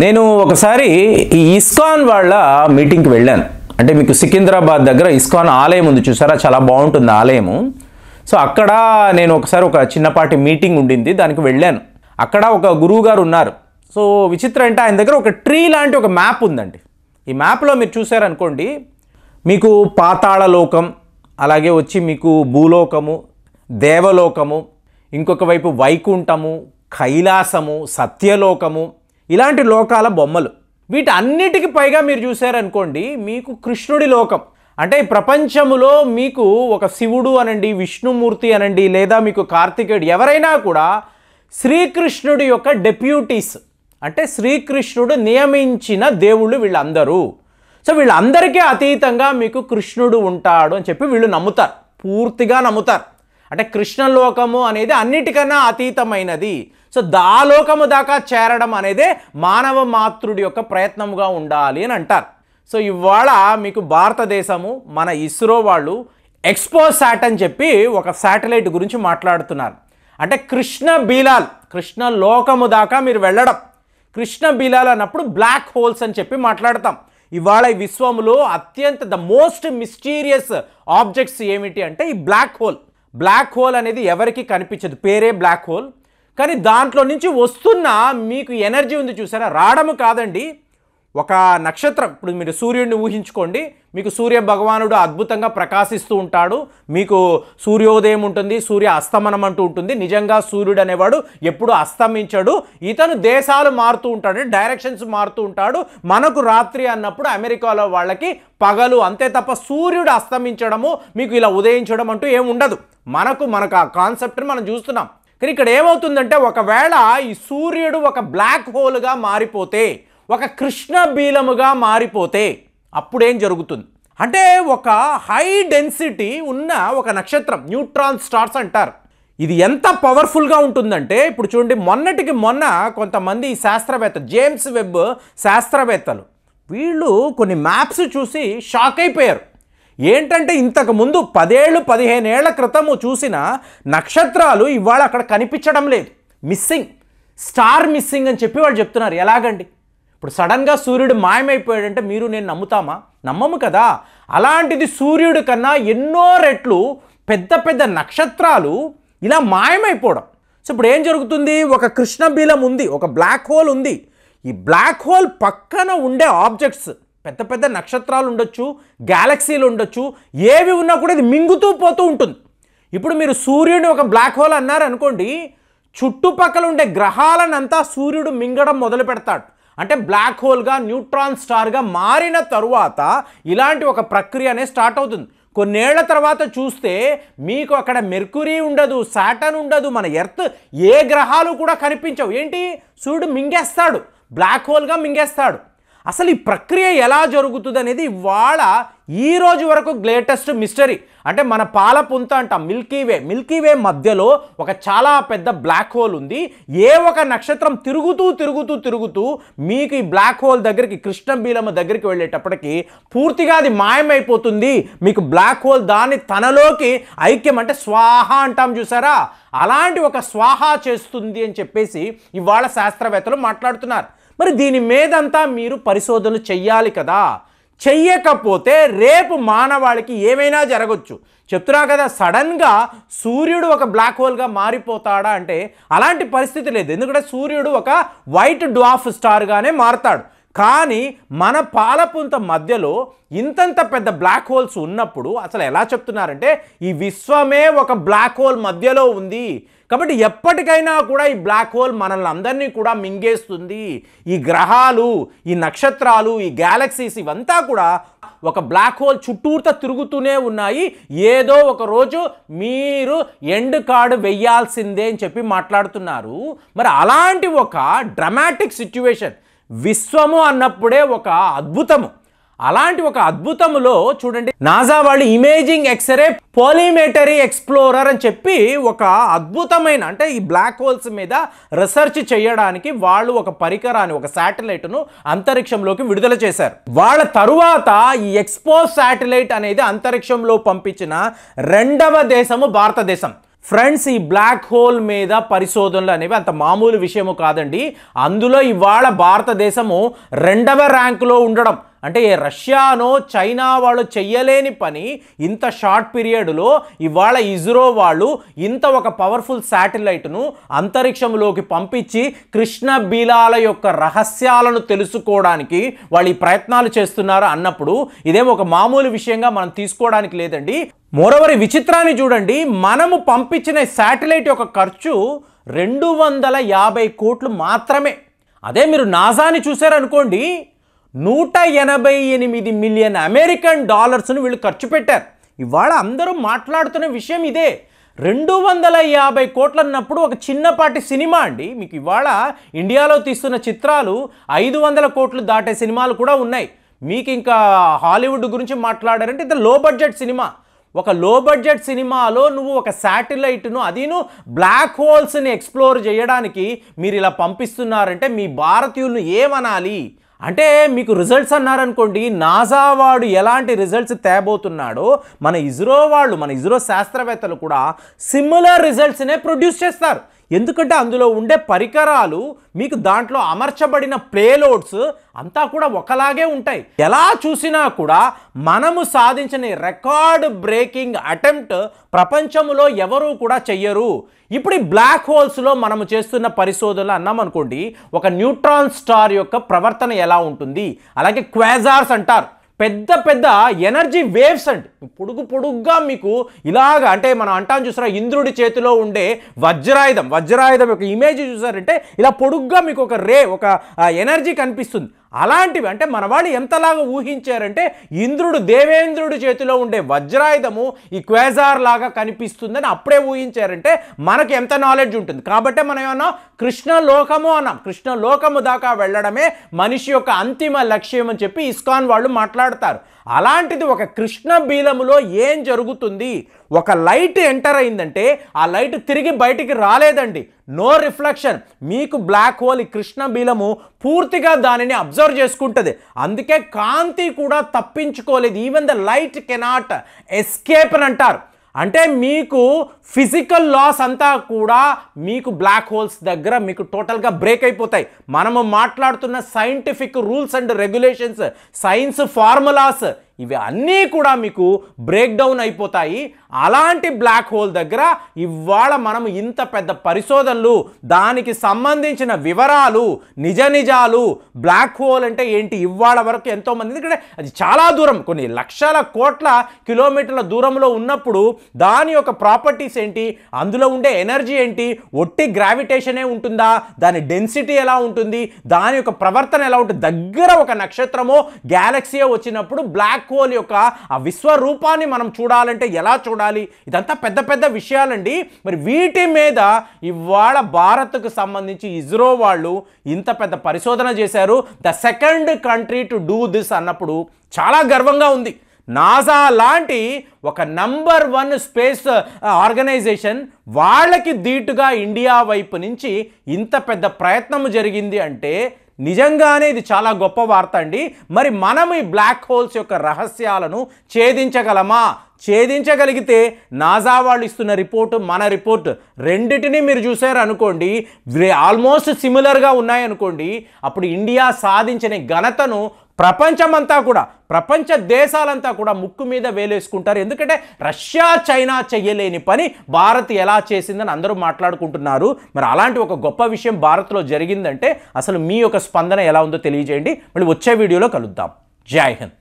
నేను ఒకసారి ఈ ఇస్కాన్ వాళ్ళ మీటింగ్కి వెళ్ళాను. అంటే మీకు సికింద్రాబాద్ దగ్గర ఇస్కాన్ ఆలయం ఉంది చూసారా, చాలా బాగుంటుంది ఆలయము. సో అక్కడ నేను ఒకసారి ఒక చిన్నపాటి మీటింగ్ ఉండింది, దానికి వెళ్ళాను. అక్కడ ఒక గురువు గారు ఉన్నారు. సో విచిత్రం అంటే ఆయన దగ్గర ఒక ట్రీ లాంటి ఒక మ్యాప్ ఉందండి. ఈ మ్యాప్లో మీరు చూసారనుకోండి, మీకు పాతాళలోకం, అలాగే వచ్చి మీకు భూలోకము, దేవలోకము, ఇంకొక వైపు వైకుంఠము, కైలాసము, సత్యలోకము, ఇలాంటి లోకాల బొమ్మలు. వీటన్నిటికి పైగా మీరు చూసారనుకోండి, మీకు కృష్ణుడి లోకం. అంటే ఈ ప్రపంచములో మీకు ఒక శివుడు అనండి, విష్ణుమూర్తి అనండి, లేదా మీకు కార్తికేయుడు, ఎవరైనా కూడా శ్రీకృష్ణుడి యొక్క డెప్యూటీస్. అంటే శ్రీకృష్ణుడు నియమించిన దేవుళ్ళు వీళ్ళందరూ. సో వీళ్ళందరికీ అతీతంగా మీకు కృష్ణుడు ఉంటాడు అని చెప్పి వీళ్ళు నమ్ముతారు, పూర్తిగా నమ్ముతారు. అంటే కృష్ణలోకము అనేది అన్నిటికన్నా అతీతమైనది. సో దాలోకము దాకా చేరడం అనేదే మానవ మాతృడి యొక్క ప్రయత్నముగా ఉండాలి అని అంటారు. సో ఇవాళ మీకు భారతదేశము, మన ఇస్రో వాళ్ళు ఎక్స్పోసాట్ అని చెప్పి ఒక శాటిలైట్ గురించి మాట్లాడుతున్నారు. అంటే కృష్ణ బీలాల్, కృష్ణ లోకము దాకా మీరు వెళ్ళడం. కృష్ణ బీలాల్ అన్నప్పుడు బ్లాక్ హోల్స్ అని చెప్పి మాట్లాడతాం. ఇవాళ ఈ విశ్వములో అత్యంత ద మోస్ట్ మిస్టీరియస్ ఆబ్జెక్ట్స్ ఏమిటి అంటే ఈ బ్లాక్ హోల్. బ్లాక్ హోల్ అనేది ఎవరికి కనిపించదు, పేరే బ్లాక్ హోల్. కానీ దాంట్లో నుంచి వస్తున్న మీకు ఎనర్జీ ఉంది చూసారా, రావడము కాదండి. ఒక నక్షత్రం, ఇప్పుడు మీరు సూర్యుడిని ఊహించుకోండి. మీకు సూర్య భగవానుడు అద్భుతంగా ప్రకాశిస్తూ ఉంటాడు, మీకు సూర్యోదయం ఉంటుంది, సూర్య అస్తమనం అంటూ ఉంటుంది. నిజంగా సూర్యుడు అనేవాడు ఎప్పుడు అస్తమించడు. ఇతను దేశాలు మారుతూ ఉంటాడు, డైరెక్షన్స్ మారుతూ ఉంటాడు. మనకు రాత్రి అన్నప్పుడు అమెరికాలో వాళ్ళకి పగలు, అంతే తప్ప సూర్యుడు అస్తమించడము, మీకు ఇలా ఉదయించడం అంటూ ఏమి ఉండదు. మనకు ఆ కాన్సెప్ట్ని మనం చూస్తున్నాం. కానీ ఇక్కడ ఏమవుతుందంటే, ఒకవేళ ఈ సూర్యుడు ఒక బ్లాక్ హోల్గా మారిపోతే, ఒక కృష్ణ బీలముగా మారిపోతే అప్పుడేం జరుగుతుంది అంటే, ఒక హై డెన్సిటీ ఉన్న ఒక నక్షత్రం, న్యూట్రాన్ స్టార్స్ అంటారు. ఇది ఎంత పవర్ఫుల్గా ఉంటుందంటే, ఇప్పుడు చూడండి, మొన్నటికి మొన్న కొంతమంది శాస్త్రవేత్త, జేమ్స్ వెబ్ శాస్త్రవేత్తలు, వీళ్ళు కొన్ని మ్యాప్స్ చూసి షాక్ అయిపోయారు. ఏంటంటే ఇంతకుముందు 10 ఏళ్ళు 15 ఏళ్ల క్రితము చూసిన నక్షత్రాలు ఇవాళ అక్కడ కనిపించడం లేదు, మిస్సింగ్, స్టార్ మిస్సింగ్ అని చెప్పి వాళ్ళు చెప్తున్నారు. ఎలాగండి? ఇప్పుడు సడన్గా సూర్యుడు మాయమైపోయాడంటే మీరు నేను నమ్ముతామా? నమ్మము కదా. అలాంటిది సూర్యుడి కన్నా ఎన్నో రెట్లు పెద్ద పెద్ద నక్షత్రాలు ఇలా మాయమైపోవడం. సో ఇప్పుడు ఏం జరుగుతుంది? ఒక కృష్ణబీలం ఉంది, ఒక బ్లాక్ హోల్ ఉంది. ఈ బ్లాక్ హోల్ పక్కన ఉండే ఆబ్జెక్ట్స్, పెద్ద పెద్ద నక్షత్రాలు ఉండొచ్చు, గ్యాలక్సీలు ఉండొచ్చు, ఏవి ఉన్నా కూడా ఇది మింగుతూ పోతూ ఉంటుంది. ఇప్పుడు మీరు సూర్యుడిని ఒక బ్లాక్ హోల్ అన్నారు అనుకోండి, చుట్టుపక్కల ఉండే గ్రహాలనంతా సూర్యుడు మింగడం మొదలు పెడతాడు. అంటే బ్లాక్ హోల్గా, న్యూట్రాన్ స్టార్గా మారిన తరువాత ఇలాంటి ఒక ప్రక్రియ అనేది స్టార్ట్ అవుతుంది. కొన్నేళ్ల తర్వాత చూస్తే మీకు అక్కడ మెర్క్యూరీ ఉండదు, సాటర్న్ ఉండదు, మన ఎర్త్, ఏ గ్రహాలు కూడా కనిపించవు. ఏంటి? సూర్యుడు మింగేస్తాడు, బ్లాక్ హోల్గా మింగేస్తాడు. అసలు ఈ ప్రక్రియ ఎలా జరుగుతుంది అనేది ఇవాళ ఈ రోజు వరకు గ్రేటెస్ట్ మిస్టరీ. అంటే మన పాలపుంత అంటాం, మిల్కీవే మధ్యలో ఒక చాలా పెద్ద బ్లాక్ హోల్ ఉంది. ఏ ఒక నక్షత్రం తిరుగుతూ మీకు ఈ బ్లాక్ హోల్ దగ్గరికి, కృష్ణబీలము దగ్గరికి వెళ్ళేటప్పటికి పూర్తిగా అది మాయమైపోతుంది. మీకు బ్లాక్ హోల్ దాన్ని తనలోకి ఐక్యం, అంటే స్వాహ అంటాం చూసారా, అలాంటి ఒక స్వాహ చేస్తుంది అని చెప్పేసి ఇవాళ శాస్త్రవేత్తలు మాట్లాడుతున్నారు. మరి దీని మీదంతా మీరు పరిశోధనలు చెయ్యాలి కదా. చెయ్యకపోతే రేపు మానవాళికి ఏమైనా జరగచ్చు. చెప్తున్నా కదా, సడన్గా సూర్యుడు ఒక బ్లాక్ హోల్గా మారిపోతాడా అంటే అలాంటి పరిస్థితి లేదు. ఎందుకంటే సూర్యుడు ఒక వైట్ డ్వార్ఫ్ స్టార్గానే మారతాడు. కానీ మన పాలపుంత మధ్యలో ఇంతంత పెద్ద బ్లాక్ హోల్స్ ఉన్నప్పుడు అసలు ఎలా చెప్తున్నారంటే, ఈ విశ్వమే ఒక బ్లాక్ హోల్ మధ్యలో ఉంది. కాబట్టి ఎప్పటికైనా కూడా ఈ బ్లాక్ హోల్ మనల్ని అందరినీ కూడా మింగేస్తుంది. ఈ గ్రహాలు, ఈ నక్షత్రాలు, ఈ గ్యాలక్సీస్ ఇవంతా కూడా ఒక బ్లాక్ హోల్ చుట్టూతా తిరుగుతూనే ఉన్నాయి. ఏదో ఒక రోజు మీరు ఎండ్ కార్డు వెయ్యాల్సిందే అని చెప్పి మాట్లాడుతున్నారు. మరి అలాంటి ఒక డ్రమాటిక్ సిచ్యువేషన్, విశ్వము అన్నప్పుడే ఒక అద్భుతము. అలాంటి ఒక అద్భుతములో చూడండి, నాసా వాళ్ళు ఇమేజింగ్ ఎక్స్రే పోలిమేటరీ ఎక్స్ప్లోరర్ అని చెప్పి ఒక అద్భుతమైన, అంటే ఈ బ్లాక్ హోల్స్ మీద రీసెర్చ్ చేయడానికి వాళ్ళు ఒక పరికరాన్ని, ఒక శాటిలైట్ను అంతరిక్షంలోకి విడుదల చేశారు. వాళ్ళ తరువాత ఈ ఎక్స్పో శాటిలైట్ అనేది అంతరిక్షంలో పంపించిన రెండవ దేశము భారతదేశం. ఫ్రెండ్స్, ఈ బ్లాక్ హోల్ మీద పరిశోధనలు అనేవి అంత మామూలు విషయము కాదండి. అందులో ఇవాళ భారతదేశము 2వ ర్యాంకులో ఉండడం అంటే రష్యానో చైనా వాళ్ళు చెయ్యలేని పని ఇంత షార్ట్ పీరియడ్లో ఇవాళ ఇస్రో వాళ్ళు ఇంత ఒక పవర్ఫుల్ శాటిలైట్ను అంతరిక్షంలోకి పంపించి కృష్ణ బీలాల యొక్క రహస్యాలను తెలుసుకోవడానికి వాళ్ళు ఈ ప్రయత్నాలు చేస్తున్నారు అన్నప్పుడు ఇదేమో ఒక మామూలు విషయంగా మనం తీసుకోవడానికి లేదండి. మోరోవర్ ఈ విచిత్రాన్ని చూడండి, మనము పంపించిన శాటిలైట్ యొక్క ఖర్చు 250 కోట్లు మాత్రమే. అదే మీరు నాసాని చూశారనుకోండి, 188 మిలియన్ అమెరికన్ డాలర్స్ను వీళ్ళు ఖర్చు పెట్టారు. ఇవాళ అందరూ మాట్లాడుతున్న విషయం ఇదే. 250 కోట్లు అన్నప్పుడు ఒక చిన్నపాటి సినిమా అండి. మీకు ఇవాళ ఇండియాలో తీస్తున్న చిత్రాలు 500 కోట్లు దాటే సినిమాలు కూడా ఉన్నాయి. మీకు ఇంకా హాలీవుడ్ గురించి మాట్లాడారంటే ఇది లో బడ్జెట్ సినిమా. ఒక లో బడ్జెట్ సినిమాలో నువ్వు ఒక శాటిలైట్ను అదిను బ్లాక్ హోల్స్ని ఎక్స్ప్లోర్ చేయడానికి మీరు ఇలా పంపిస్తున్నారంటే మీ భారతీయులను ఏమనాలి? అంటే మీకు రిజల్ట్స్ అన్నారనుకోండి, నాసా వాడు ఎలాంటి రిజల్ట్స్ తేబోతున్నాడో మన ఇస్రో శాస్త్రవేత్తలు కూడా సిమిలర్ రిజల్ట్స్నే ప్రొడ్యూస్ చేస్తారు. ఎందుకంటే అందులో ఉండే పరికరాలు మీకు దాంట్లో అమర్చబడిన ప్లేలోడ్స్ అంతా కూడా ఒకలాగే ఉంటాయి. ఎలా చూసినా కూడా మనము సాధించిన రికార్డ్ బ్రేకింగ్ అటెంప్ట్ ప్రపంచంలో ఎవరూ కూడా చెయ్యరు. ఇప్పుడు ఈ బ్లాక్ హోల్స్లో మనము చేస్తున్న పరిశోధనలు అన్నామనుకోండి, ఒక న్యూట్రాన్ స్టార్ యొక్క ప్రవర్తన ఎలా ఉంటుంది, అలాగే క్వాజార్స్ అంటారు, పెద్ద పెద్ద ఎనర్జీ వేవ్స్ అండి. పొడుగ్గా మీకు ఇలాగా అంటే మనం అంటాం చూసారా, ఇంద్రుడి చేతిలో ఉండే వజ్రాయుధం యొక్క ఇమేజ్ చూసారంటే ఇలా పొడుగ్గా మీకు ఒక ఎనర్జీ కనిపిస్తుంది. అలాంటివి అంటే మన వాళ్ళు ఎంతలాగా ఊహించారంటే దేవేంద్రుడి చేతిలో ఉండే వజ్రాయుధము ఈ క్వేజార్ లాగా కనిపిస్తుందని అప్పుడే ఊహించారంటే మనకు ఎంత నాలెడ్జ్ ఉంటుంది. కాబట్టి మనం ఏమన్నా కృష్ణలోకము అన్నాం. కృష్ణలోకము దాకా వెళ్ళడమే మనిషి యొక్క అంతిమ లక్ష్యం అని చెప్పి ఇస్కాన్ వాళ్ళు మాట్లాడతారు. అలాంటిది ఒక కృష్ణ బీలములో ఏం జరుగుతుంది? ఒక లైట్ ఎంటర్ అయిందంటే ఆ లైట్ తిరిగి బయటికి రాలేదండి, నో రిఫ్లెక్షన్. మీకు బ్లాక్ హోల్ ఈ కృష్ణ బీలము పూర్తిగా దానిని అబ్జర్వ్ చేసుకుంటుంది. అందుకే కాంతి కూడా తప్పించుకోలేదు. Even the light cannot escape అని అంటారు. అంటే మీకు ఫిజికల్ లాస్ అంతా కూడా మీకు బ్లాక్ హోల్స్ దగ్గర మీకు టోటల్గా బ్రేక్ అయిపోతాయి. మనము మాట్లాడుతున్న scientific rules and regulations, science formulas ఇవి అన్నీ కూడా మీకు బ్రేక్ డౌన్ అయిపోతాయి. అలాంటి బ్లాక్ హోల్ దగ్గర ఇవాళ మనం ఇంత పెద్ద పరిశోధనలు, దానికి సంబంధించిన వివరాలు, నిజాలు, బ్లాక్ హోల్ అంటే ఏంటి ఇవాళ వరకు ఎంతోమంది, ఎందుకంటే అది చాలా దూరం, కొన్ని లక్షల కోట్ల కిలోమీటర్ల దూరంలో ఉన్నప్పుడు దాని యొక్క ప్రాపర్టీస్ ఏంటి, అందులో ఉండే ఎనర్జీ ఏంటి, ఒట్టి గ్రావిటేషనే ఉంటుందా, దాని డెన్సిటీ ఎలా ఉంటుంది, దాని యొక్క ప్రవర్తన ఎలా ఉంటుంది, దగ్గర ఒక నక్షత్రమో గ్యాలక్సీయో వచ్చినప్పుడు బ్లాక్ హోల్ యొక్క ఆ విశ్వరూపాన్ని మనం చూడాలంటే ఎలా చూడాలి, ఇదంతా పెద్ద పెద్ద విషయాలండి. మరి వీటి మీద ఇవాళ భారత్కు సంబంధించి ఇస్రో వాళ్ళు ఇంత పెద్ద పరిశోధన చేశారు. The second country to do this అన్నప్పుడు చాలా గర్వంగా ఉంది. నాసా లాంటి ఒక నంబర్ 1 స్పేస్ ఆర్గనైజేషన్ వాళ్ళకి ధీటుగా ఇండియా వైపు నుంచి ఇంత పెద్ద ప్రయత్నం జరిగింది అంటే నిజంగానే ఇది చాలా గొప్ప వార్త అండి. మరి మనం ఈ బ్లాక్ హోల్స్ యొక్క రహస్యాలను ఛేదించగలమా? ఛేదించగలిగితే నాసా వాళ్ళు ఇస్తున్న రిపోర్టు, మన రిపోర్ట్ రెండిటిని మీరు చూసారు అనుకోండి, ఆల్మోస్ట్ సిమిలర్గా ఉన్నాయనుకోండి, అప్పుడు ఇండియా సాధించిన ఘనతను ప్రపంచమంతా కూడా, ప్రపంచ దేశాలంతా కూడా ముక్కు మీద వేలేసుకుంటారు. ఎందుకంటే రష్యా చైనా చెయ్యలేని పని భారత్ ఎలా చేసిందని అందరూ మాట్లాడుకుంటున్నారు. మరి అలాంటి ఒక గొప్ప విషయం భారత్లో జరిగిందంటే అసలు మీ యొక్క స్పందన ఎలా ఉందో తెలియజేయండి. మళ్ళీ వచ్చే వీడియోలో కలుద్దాం. జై హింద్.